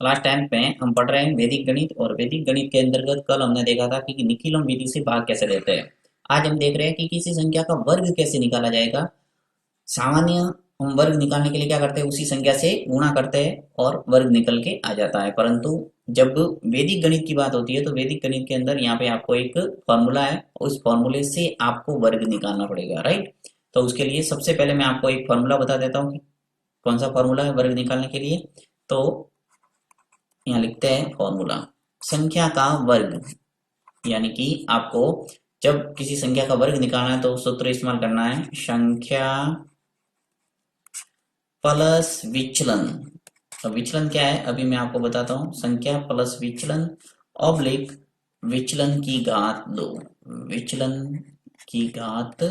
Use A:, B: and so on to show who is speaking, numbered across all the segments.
A: Class 10th में हम पढ़ रहे हैं वैदिक गणित। और वैदिक गणित के अंतर्गत कल हमने देखा था कि निखिलम विधि से भाग कैसे देते हैं। आज हम देख रहे हैं कि किसी संख्या का वर्ग कैसे निकाला जाएगा। सामान्य हम वर्ग निकालने के लिए क्या करते हैं, उसी संख्या से गुणा करते हैं और वर्ग निकल के आ जाता है। परंतु जब वैदिक गणित की बात होती है तो वैदिक गणित के अंदर यहाँ पे आपको एक फॉर्मूला है, उस फॉर्मूले से आपको वर्ग निकालना पड़ेगा, राइट। तो उसके लिए सबसे पहले मैं आपको एक फॉर्मूला बता देता हूँ कि कौन सा फॉर्मूला है वर्ग निकालने के लिए। तो यहाँ लिखते हैं फॉर्मूला संख्या का वर्ग, यानी कि आपको जब किसी संख्या का वर्ग निकालना है तो सूत्र इस्तेमाल करना है संख्या प्लस विचलन। अब विचलन क्या है अभी मैं आपको बताता हूँ। संख्या प्लस विचलन ऑब्लिक विचलन की घात दो, विचलन की घात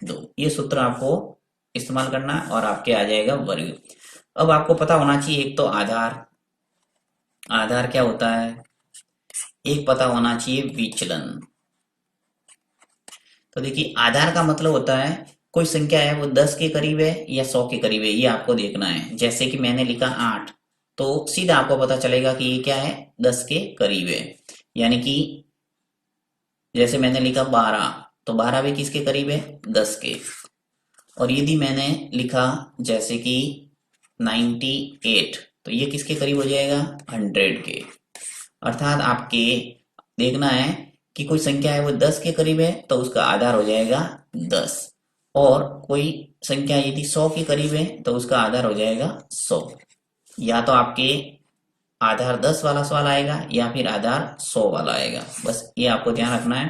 A: दो, ये सूत्र आपको इस्तेमाल करना है और आपके आ जाएगा वर्ग। अब आपको पता होना चाहिए एक तो आधार, आधार क्या होता है, एक पता होना चाहिए विचलन। तो देखिए आधार का मतलब होता है कोई संख्या है वो 10 के करीब है या 100 के करीब है, ये आपको देखना है। जैसे कि मैंने लिखा 8, तो सीधा आपको पता चलेगा कि ये क्या है, 10 के करीब है। यानी कि जैसे मैंने लिखा 12, तो 12 भी किसके करीब है, 10 के। और यदि मैंने लिखा जैसे कि 98, तो ये किसके करीब हो जाएगा, 100 के। अर्थात आपके देखना है कि कोई संख्या है वो 10 के करीब है तो उसका आधार हो जाएगा 10। और कोई संख्या यदि 100 के करीब है तो उसका आधार हो जाएगा 100। या तो आपके आधार 10 वाला सवाल आएगा या फिर आधार 100 वाला आएगा, बस ये आपको ध्यान रखना है।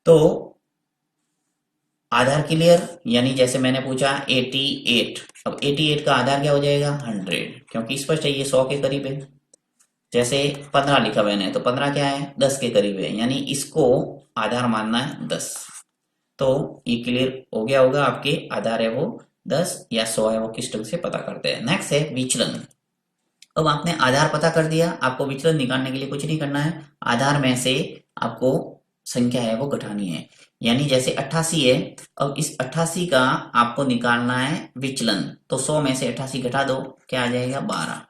A: तो आधार क्लियर, यानी जैसे मैंने पूछा 88, अब 88 का आधार क्या हो जाएगा, 100, क्योंकि स्पष्ट है ये 100 के करीब है। जैसे 15 लिखा मैंने, तो 15 क्या है, 10 के करीब है, यानी इसको आधार मानना है 10। तो ये क्लियर हो गया होगा, आपके आधार है वो 10 या 100 है, वो किस ढंग से पता करते हैं। नेक्स्ट है विचलन। अब आपने आधार पता कर दिया, आपको विचलन निकालने के लिए कुछ नहीं करना है। आधार में से आपको संख्या है वो घटानी है। यानी जैसे 88 है, अब इस 88 का आपको निकालना है विचलन। तो 100 में से 88 घटा दो, क्या आ जाएगा, 12।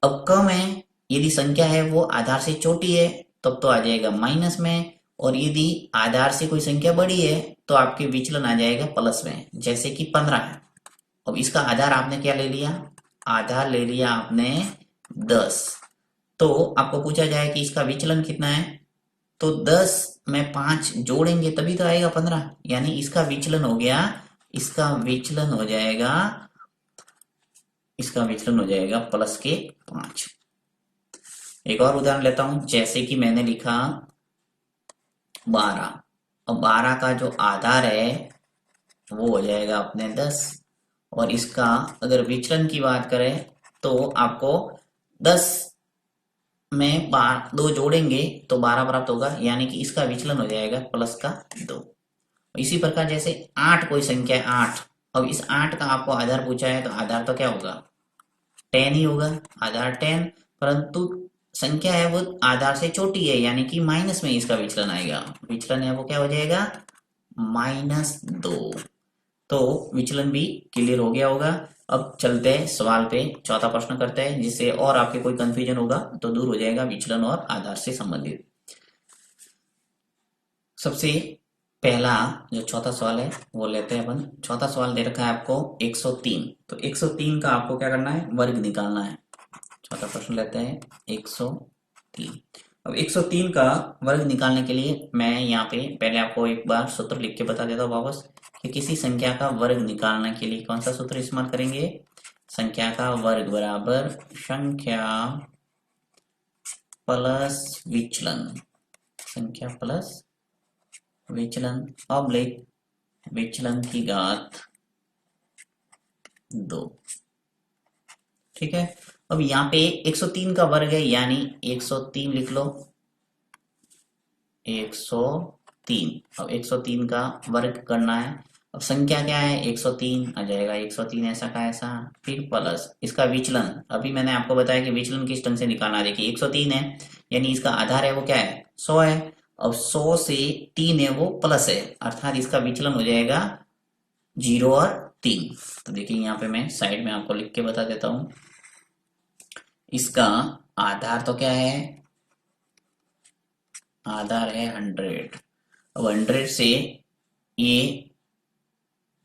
A: अब कम है, यदि संख्या है वो आधार से छोटी है तब तो आ जाएगा माइनस में, और यदि आधार से कोई संख्या बड़ी है तो आपके विचलन आ जाएगा प्लस में। जैसे कि 15 है, अब इसका आधार आपने क्या ले लिया, आधार ले लिया आपने 10। तो आपको पूछा जाए कि इसका विचलन कितना है, तो 10 में 5 जोड़ेंगे तभी तो आएगा 15, यानी इसका विचलन हो गया, इसका विचलन हो जाएगा, इसका विचलन हो जाएगा प्लस के 5। एक और उदाहरण लेता हूं, जैसे कि मैंने लिखा 12। अब 12 का जो आधार है वो हो जाएगा अपने 10, और इसका अगर विचलन की बात करें तो आपको 10 में 2 जोड़ेंगे तो 12 प्राप्त होगा, यानी कि इसका विचलन हो जाएगा प्लस का 2। इसी प्रकार जैसे 8 कोई संख्या है 8, अब इस 8 का आपको आधार पूछा है तो आधार तो क्या होगा, 10 ही होगा, आधार 10। परंतु संख्या है वो आधार से छोटी है, यानी कि माइनस में इसका विचलन आएगा, विचलन है वो क्या हो जाएगा, -2। तो विचलन भी क्लियर हो गया होगा। अब चलते हैं सवाल पे, चौथा प्रश्न करते हैं, जिससे और आपके कोई कंफ्यूजन होगा तो दूर हो जाएगा विचलन और आधार से संबंधित। सबसे पहला जो चौथा सवाल है वो लेते हैं अपन। चौथा सवाल दे रखा है आपको 103, तो 103 का आपको क्या करना है, वर्ग निकालना है। चौथा प्रश्न लेते हैं 103। अब 103 का वर्ग निकालने के लिए मैं यहाँ पे पहले आपको एक बार सूत्र लिख के बता देता हूँ वापस, कि किसी संख्या का वर्ग निकालने के लिए कौन सा सूत्र इस्तेमाल करेंगे, संख्या का वर्ग बराबर संख्या प्लस विचलन, संख्या प्लस विचलन ऑब्लिक विचलन की घात 2। ठीक है। अब यहाँ पे 103 का वर्ग है, यानी 103 लिख लो, 103। अब 103 का वर्ग करना है। अब संख्या क्या है, 103 आ जाएगा, 103 ऐसा का ऐसा, फिर प्लस इसका विचलन। अभी मैंने आपको बताया कि विचलन किस ढंग से निकालना है। देखिए 103 है, यानी इसका आधार है वो क्या है, 100 है। अब 100 से 3 है वो प्लस है, अर्थात इसका विचलन हो जाएगा 0 और 3। तो देखिए यहाँ पे मैं साइड में आपको लिख के बता देता हूँ, इसका आधार तो क्या है, आधार है 100। अब 100 से ये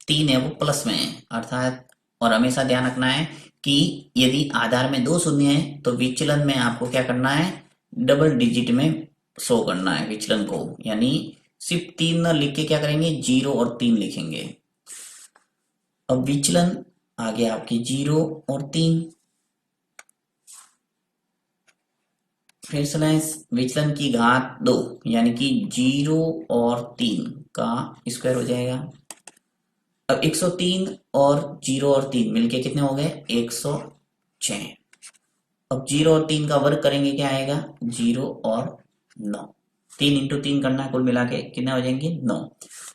A: 3 है वो प्लस में है अर्थात, और हमेशा ध्यान रखना है कि यदि आधार में 2 शून्य है तो विचलन में आपको क्या करना है, डबल डिजिट में शो करना है विचलन को, यानी सिर्फ 3 न लिख के क्या करेंगे, 0 और 3 लिखेंगे। अब विचलन आ गया आपकी 0 और 3, फिर स्लैश विचलन की घात 2 यानी कि 0 और 3 का स्क्वायर हो जाएगा। अब 103 और 0 और 3 मिलके कितने हो गए, 106। अब 0 और 3 का वर्ग करेंगे क्या आएगा, 0 और 9। 3 इंटू 3 करना है, कुल मिला के कितने हो जाएंगे, 9।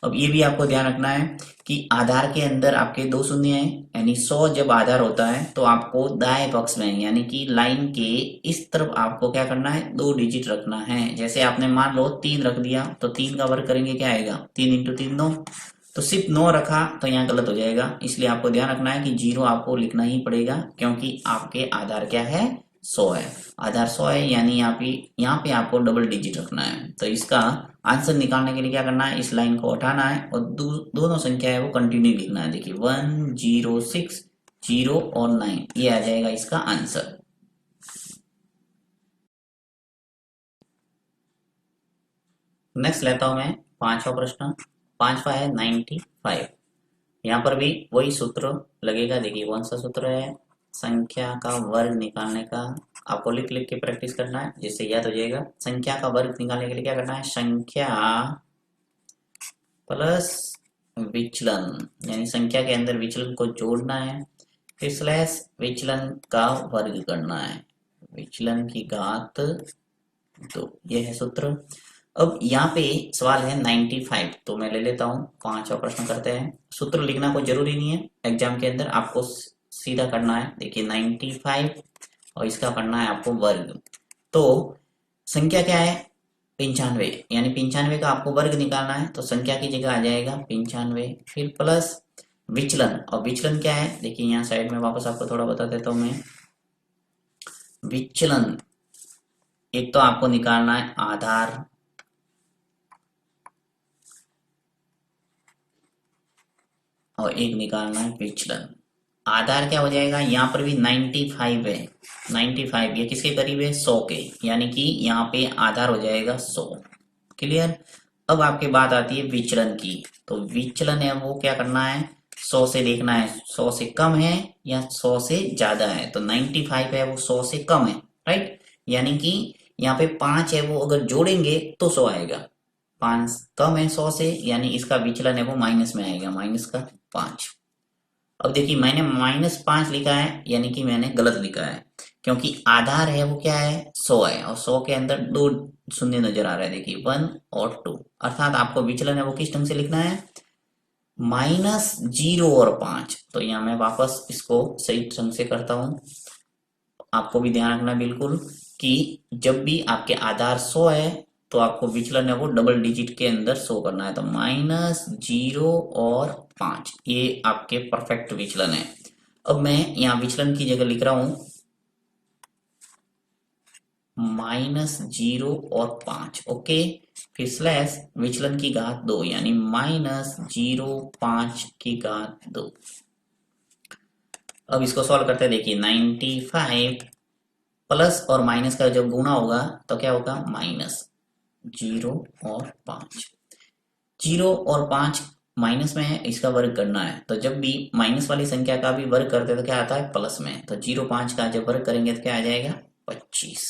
A: अब ये भी आपको ध्यान रखना है कि आधार के अंदर आपके 2 शून्य हैं, यानी 100 जब आधार होता है तो आपको दाएं पक्ष में यानी कि लाइन के इस तरफ आपको क्या करना है, 2 डिजिट रखना है। जैसे आपने मान लो 3 रख दिया तो 3 का वर्ग करेंगे क्या आएगा, 3 इंटू 3 9। तो सिर्फ 9 रखा तो यहाँ गलत हो जाएगा, इसलिए आपको ध्यान रखना है कि 0 आपको लिखना ही पड़ेगा, क्योंकि आपके आधार क्या है, 100 है। आधार 100 है यानी यहाँ पे आपको डबल डिजिट रखना है। तो इसका आंसर निकालने के लिए क्या करना है, इस लाइन को हटाना है और दोनों संख्या है वो कंटिन्यू लिखना है। देखिए 1 0 6 0 और 9, ये आ जाएगा इसका आंसर। नेक्स्ट लेता हूं मैं 5वां प्रश्न। 5वां है 95। यहाँ पर भी वही सूत्र लगेगा। देखिए कौन सा सूत्र है, संख्या का वर्ग निकालने का। आपको लिख लिख के प्रैक्टिस करना है जिससे याद हो जाएगा। संख्या का वर्ग निकालने के लिए क्या करना है, संख्या प्लस विचलन, यानी संख्या के अंदर विचलन को जोड़ना है, फिर स्लैश विचलन का वर्ग करना है, विचलन की घात 2, ये है सूत्र। अब यहाँ पे सवाल है 95, तो मैं ले लेता हूँ। 5वां प्रश्न करते हैं। सूत्र लिखना कोई जरूरी नहीं है एग्जाम के अंदर, आपको सीधा करना है। देखिए 95 और इसका करना है आपको वर्ग। तो संख्या क्या है, 95, यानी 95 का आपको वर्ग निकालना है, तो संख्या की जगह आ जाएगा 95, फिर प्लस विचलन। और विचलन क्या है, देखिए यहाँ साइड में वापस आपको थोड़ा बता देता हूँ मैं। विचलन एक तो आपको निकालना है आधार, और एक निकालना है विचलन। आधार क्या हो जाएगा, यहाँ पर भी 95 है। 95 ये किसके करीब है, 100 के, यानी कि यहाँ पे आधार हो जाएगा 100। क्लियर। अब आपके बात आती है विचलन की। तो विचलन है वो क्या करना है, 100 से देखना है 100 से कम है या 100 से ज्यादा है। तो 95 है वो 100 से कम है, राइट। यानी कि यहाँ पे 5 है वो अगर जोड़ेंगे तो 100 आएगा। 5 कम है 100 से, यानी इसका विचलन है वो माइनस में आएगा, माइनस का 5। अब देखिए मैंने -5 लिखा है, यानी कि मैंने गलत लिखा है, क्योंकि आधार है वो क्या है, 100 है, और 100 के अंदर 2 शून्य नजर आ रहा है। देखिए 1 और 2, अर्थात आपको विचलन है वो किस ढंग से लिखना है, -0 और 5। तो यहाँ मैं वापस इसको सही ढंग से करता हूं। आपको भी ध्यान रखना बिल्कुल कि जब भी आपके आधार 100 है तो आपको विचलन है वो डबल डिजिट के अंदर शो करना है। तो -0 और 5 ये आपके परफेक्ट विचलन है। अब मैं यहाँ विचलन की जगह लिख रहा हूं -0 और 5, ओके। फिर स्लैश विचलन की घात 2, यानी -0 5 की घात 2। अब इसको सॉल्व करते हैं। देखिए 95 प्लस और माइनस का जब गुणा होगा तो क्या होगा, -0 और 5। 0 और 5 माइनस में है, इसका वर्ग करना है। तो जब भी माइनस वाली संख्या का भी वर्ग करते हैं तो क्या आता है, प्लस में। तो 0 5 का जब वर्ग करेंगे तो क्या आ जाएगा, 25।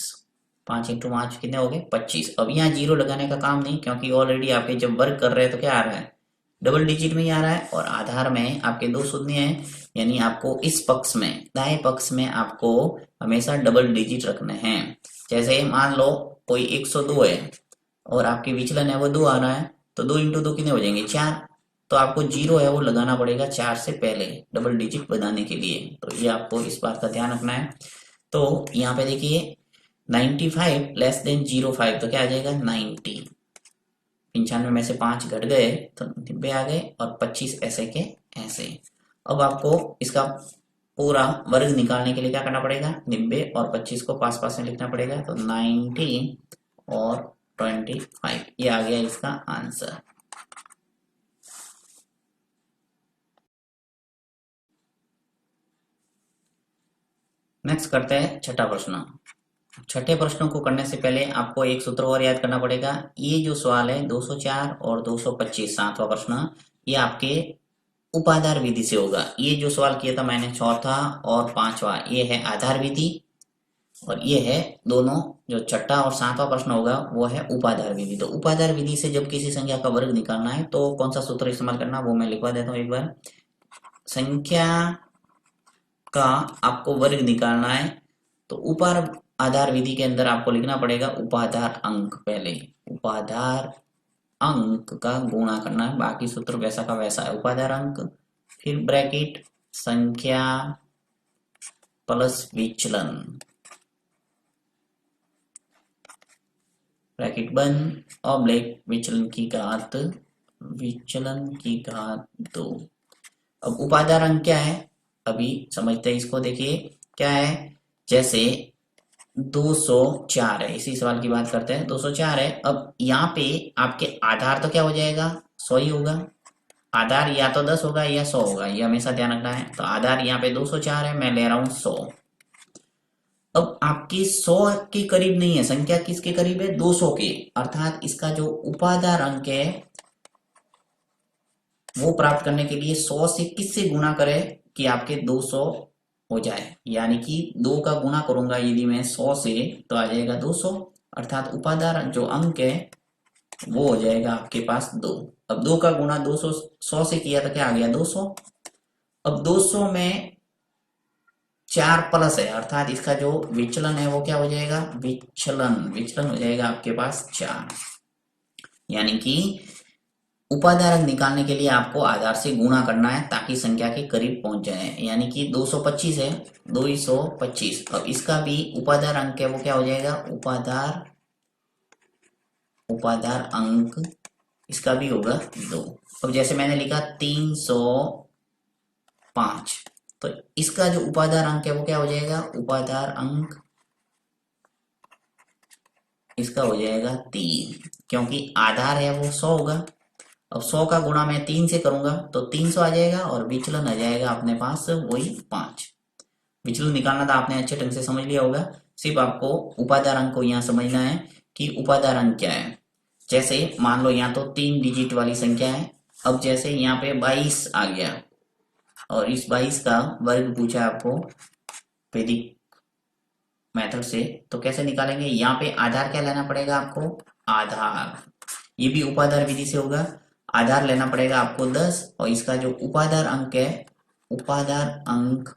A: 5 इंटू 5 कितने हो गए, 25। अब यहाँ 0 लगाने का काम नहीं, क्योंकि ऑलरेडी आपके जब वर्ग कर रहे हैं तो क्या आ रहा है, डबल डिजिट में ही आ रहा है, और आधार में आपके 2 शून्य हैं, यानी आपको इस पक्ष में, दाएं पक्ष में आपको हमेशा डबल डिजिट रखने हैं। जैसे मान लो कोई 102 है और आपके विचलन है वो 2 आ रहा है, तो 2 इंटू 2 कितने हो जाएंगे, 4। तो आपको 0 है वो लगाना पड़ेगा 4 से पहले डबल डिजिट बनाने के लिए। तो ये आपको इस बात का ध्यान रखना है। तो यहाँ पे देखिए 95 लेस देन 05, तो क्या आ जाएगा 90। 95 में से 5 घट गए तो 90 आ गए, और 25 ऐसे के ऐसे। अब आपको इसका पूरा वर्ग निकालने के लिए क्या करना पड़ेगा, 90 और 25 को पास पास में लिखना पड़ेगा, तो 19 और 25, ये आ गया इसका आंसर। नेक्स्ट करते हैं छठा प्रश्न। छठे प्रश्नों को करने से पहले आपको एक सूत्र और याद करना पड़ेगा। ये जो सवाल है 204 और 225, सातवां प्रश्न, ये आपके उपाधार विधि से होगा। ये जो सवाल किया था मैंने चौथा और पांचवा, ये है आधार विधि, और ये है दोनों, जो छठा और सातवां प्रश्न होगा वो है उपाधार विधि। तो उपाधार विधि से जब किसी संख्या का वर्ग निकालना है तो कौन सा सूत्र इस्तेमाल करना, वो मैं लिखवा देता हूँ एक बार। संख्या का आपको वर्ग निकालना है तो ऊपर आधार विधि के अंदर आपको लिखना पड़ेगा उपाधार अंक, पहले उपाधार अंक का गुणा करना है, बाकी सूत्र वैसा का वैसा है। उपाधार अंक, फिर ब्रैकेट संख्या प्लस विचलन, ब्रैकेट बंद, ऑब्लिक विचलन की घात, विचलन की घात 2। अब उपाधार अंक क्या है, अभी समझते हैं इसको। देखिए क्या है, जैसे 204 है, इसी सवाल की बात करते हैं। 204 है, अब यहाँ पे आपके आधार तो क्या हो जाएगा, 100 ही होगा। आधार या तो 10 होगा या 100 होगा, ये हमेशा ध्यान रखना है। तो आधार यहाँ पे 204 है, मैं ले रहा हूँ 100। अब आपकी 100 के करीब नहीं है, संख्या किसके करीब है, 200 के, अर्थात इसका जो उपाधार अंक है वो प्राप्त करने के लिए 100 से किससे गुणा करें कि आपके 200 हो जाए, यानी कि 2 का गुणा करूंगा यदि मैं 100 से तो आ जाएगा 200, अर्थात उपाधार जो अंक है वो हो जाएगा आपके पास 2। अब 2 का गुणा 200 100 से किया तो क्या आ गया 200। अब 200 में 4 प्लस है, अर्थात इसका जो विचलन है वो क्या हो जाएगा, विचलन, विचलन हो जाएगा आपके पास 4। यानी कि उपाधार अंक निकालने के लिए आपको आधार से गुणा करना है ताकि संख्या के करीब पहुंच जाए। यानी कि 225 है, 225। अब इसका भी उपाधार अंक है वो क्या हो जाएगा, उपाधार अंक इसका भी होगा 2। अब जैसे मैंने लिखा 305, तो इसका जो उपाधार अंक है वो क्या हो जाएगा, उपाधार अंक इसका हो जाएगा 3, क्योंकि आधार है वो 100 होगा। अब 100 का गुणा मैं 3 से करूंगा तो 300 आ जाएगा, और विचलन आ जाएगा अपने पास वही 5। विचलन निकालना था, आपने अच्छे ढंग से समझ लिया होगा। सिर्फ आपको उपाधार अंक को यहाँ समझना है कि उपाधार अंक क्या है। जैसे मान लो यहाँ तो 3 डिजिट वाली संख्या है। अब जैसे यहाँ पे 22 आ गया और इस 22 का वर्ग पूछा आपको वैदिक मेथड से, तो कैसे निकालेंगे, यहाँ पे आधार क्या लेना पड़ेगा आपको, आधार, ये भी उपाधार विधि से होगा। आधार लेना पड़ेगा आपको 10, और इसका जो उपाधार अंक है, उपाधार अंक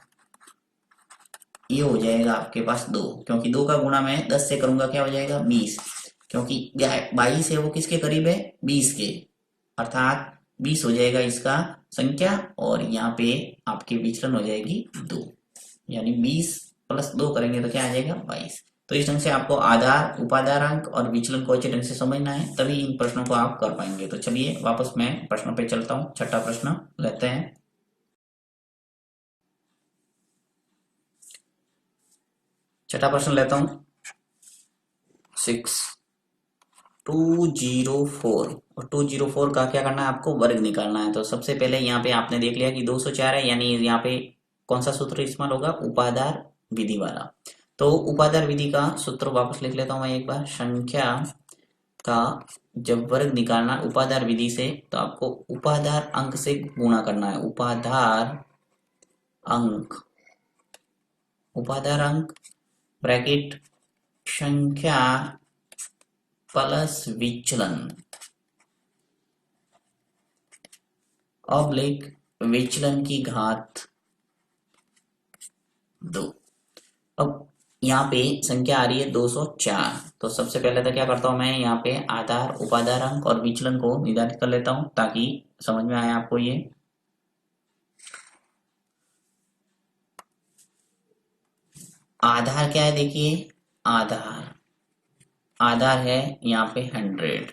A: ये हो जाएगा आपके पास 2, क्योंकि 2 का गुणा मैं 10 से करूंगा क्या हो जाएगा 20, क्योंकि 22 है वो किसके करीब है, 20 के, अर्थात 20 हो जाएगा इसका संख्या, और यहाँ पे आपकी विचलन हो जाएगी 2, यानी 20 प्लस 2 करेंगे तो क्या आ जाएगा 22। तो इस ढंग से आपको आधार, उपाधार अंक और विचलन को अच्छे ढंग से समझना है, तभी इन प्रश्नों को आप कर पाएंगे। तो चलिए वापस मैं प्रश्नों पे चलता हूँ। छठा प्रश्न लेते हैं। छठा प्रश्न लेता हूँ 6204, और 204 का क्या करना है, आपको वर्ग निकालना है। तो सबसे पहले यहाँ पे आपने देख लिया कि 204 है, यानी यहाँ पे कौन सा सूत्र इस्तेमाल होगा, उपाधार विधि वाला। तो उपाधार विधि का सूत्र वापस लिख लेता हूं मैं एक बार। संख्या का जब वर्ग निकालना उपाधार विधि से, तो आपको उपाधार अंक से गुणा करना है। उपाधार अंक, उपाधार अंक ब्रैकेट संख्या प्लस विचलन, ऑब्लिक विचलन की घात 2। अब यहाँ पे संख्या आ रही है 204, तो सबसे पहले तो क्या करता हूँ मैं, यहाँ पे आधार, उपाधार अंक और विचलन को निर्धारित कर लेता हूँ ताकि समझ में आए आपको। ये आधार क्या है, देखिए आधार है यहाँ पे 100।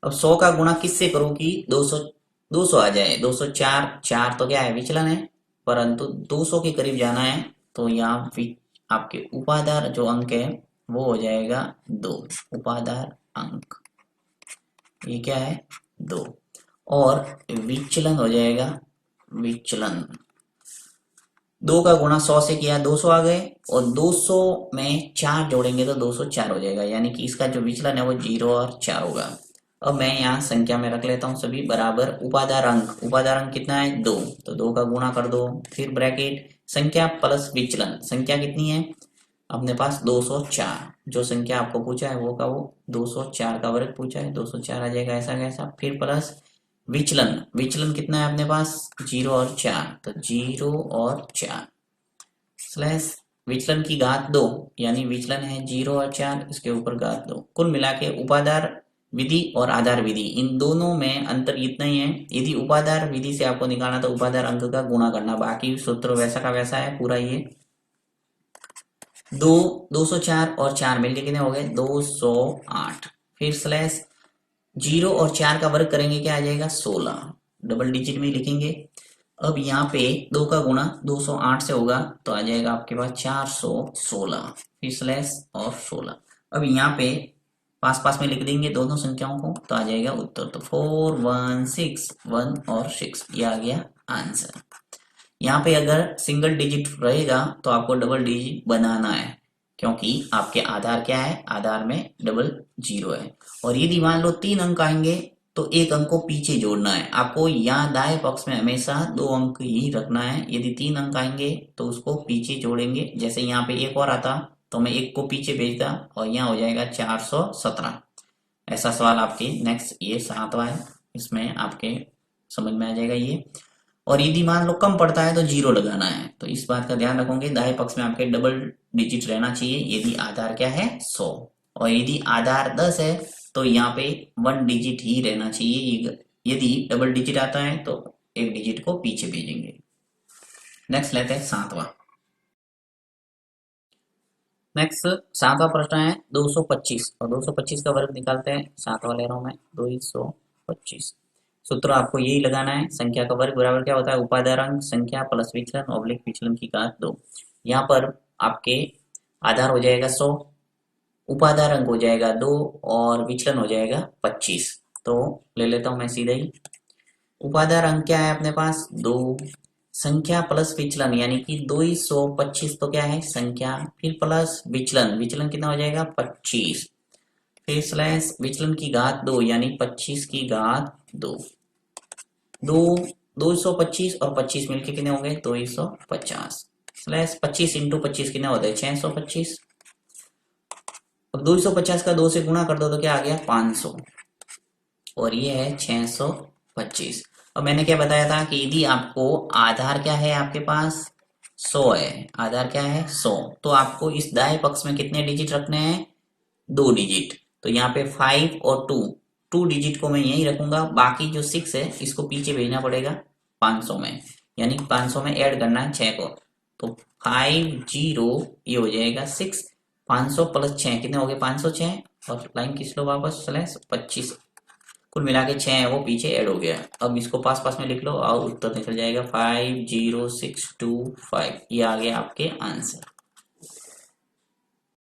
A: अब 100 का गुणा किससे करूँ कि 200 आ जाए, 204, 4 तो क्या है विचलन है, परंतु 200 के करीब जाना है, तो यहाँ आपके उपादार जो अंक है वो हो जाएगा 2। उपादार अंक ये क्या है 2। और विचलन हो जाएगा, विचलन 2 का गुणा 100 से किया 200 आ गए, और 200 में 4 जोड़ेंगे तो 204 हो जाएगा, यानी कि इसका जो विचलन है वो 0 और 4 होगा। अब मैं यहाँ संख्या में रख लेता हूँ सभी बराबर उपादार अंक। उपादार अंक कितना है 2, तो 2 का गुणा कर दो, फिर ब्रैकेट संख्या प्लस विचलन। संख्या कितनी है अपने पास 204, जो संख्या आपको पूछा है वो का वो 204 का वर्ग पूछा है, 204 आ जाएगा ऐसा कैसा, फिर प्लस विचलन। विचलन कितना है अपने पास 0 और 4, तो 0 और 4 स्लैश विचलन की घात 2, यानी विचलन है 0 और 4, इसके ऊपर घात 2। कुल मिला के उपादार विधि और आधार विधि इन दोनों में अंतर इतना ही है। यदि उपादार विधि से आपको निकालना तो उपादार अंक का गुणा करना, बाकी सूत्र वैसा का वैसा है पूरा। ये 204 और 4 मिलके कितने हो गए 208, फिर स्लैश 0 और 4 का वर्ग करेंगे क्या आ जाएगा 16, डबल डिजिट में लिखेंगे। अब यहाँ पे 2 का गुणा 208 से होगा तो आ जाएगा आपके पास 416, फिर स्लैश और 16। अब यहाँ पे पास पास में लिख देंगे दोनों संख्याओं को तो आ जाएगा उत्तर, तो 4 1 6 1 और 6 ये आ गया आंसर। यहाँ पे अगर सिंगल डिजिट रहेगा तो आपको डबल डिजिट बनाना है, क्योंकि आपके आधार क्या है, आधार में डबल 0 है। और यदि मान लो 3 अंक आएंगे तो एक अंक को पीछे जोड़ना है आपको, यहाँ दाएं पक्ष में हमेशा 2 अंक ही रखना है। यदि 3 अंक आएंगे तो उसको पीछे जोड़ेंगे, जैसे यहाँ पे एक और आता तो मैं एक को पीछे भेजता और यहाँ हो जाएगा 417। ऐसा सवाल आपके नेक्स्ट ये 7वां है, इसमें आपके समझ में आ जाएगा ये। और यदि मान लो कम पड़ता है तो 0 लगाना है, तो इस बात का ध्यान रखोगे दाएं पक्ष में आपके डबल डिजिट रहना चाहिए यदि आधार क्या है 100, और यदि आधार 10 है तो यहाँ पे 1 डिजिट ही रहना चाहिए। यदि डबल डिजिट आता है तो एक डिजिट को पीछे भेजेंगे। नेक्स्ट लेते हैं 7वां। नेक्स्ट 7वां प्रश्न है 225, और 225 का वर्ग निकालते हैं। 7वां ले रहा हूं मैं 225। सूत्र आपको यही लगाना है, संख्या का वर्ग बराबर क्या होता है उपादार अंक संख्या प्लस विचलन ऑब्लिक विचलन की घात 2। यहाँ पर आपके आधार हो जाएगा 100, उपादार अंक हो जाएगा 2 और विचलन हो जाएगा 25। तो ले लेता हूं मैं सीधा ही। उपादार अंक क्या है अपने पास 2, संख्या प्लस विचलन यानी कि 225, तो क्या है संख्या, फिर प्लस विचलन, विचलन कितना हो जाएगा 25, फिर स्लैश विचलन की घात 2 यानी 25 की घात 2। 225 और 25 मिलके कितने होंगे 250, स्लैश 25 इंटू 25 कितने होते हैं 625। अब 250 का 2 से गुणा कर दो तो क्या आ गया 500, और ये है 625। और मैंने क्या बताया था कि यदि आपको आधार क्या है आपके पास 100 है, आधार क्या है 100, तो आपको इस दाएं पक्ष में कितने डिजिट रखने हैं 2 डिजिट। तो यहाँ पे 5 और 2 डिजिट को मैं यहीं रखूंगा, बाकी जो 6 है इसको पीछे भेजना पड़ेगा 500 में, यानी 500 में ऐड करना है 6 को। तो 50 ये हो जाएगा 6, 500 प्लस 6 कितने हो गए 506, और लाइन खींच लो वापस स्लैश 25, कुल मिला के 6 है वो पीछे ऐड हो गया। अब इसको पास पास में लिख लो और उत्तर निकल जाएगा 50625, ये आ गया आपके आंसर।